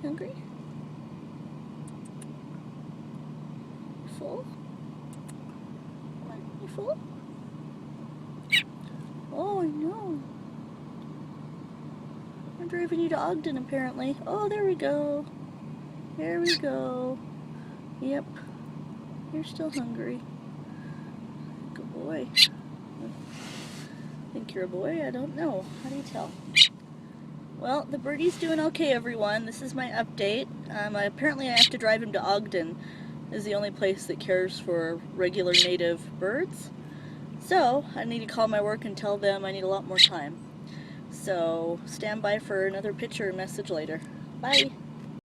hungry? Full? Come on, you full? Oh, I know. I'm driving you to Ogden, apparently. Oh, there we go. There we go. Yep. You're still hungry. Good boy. Think you're a boy? I don't know. How do you tell? Well, the birdie's doing okay, everyone. This is my update. Apparently I have to drive him to Ogden. Is the only place that cares for regular native birds. So, I need to call my work and tell them I need a lot more time. So, stand by for another picture or message later. Bye!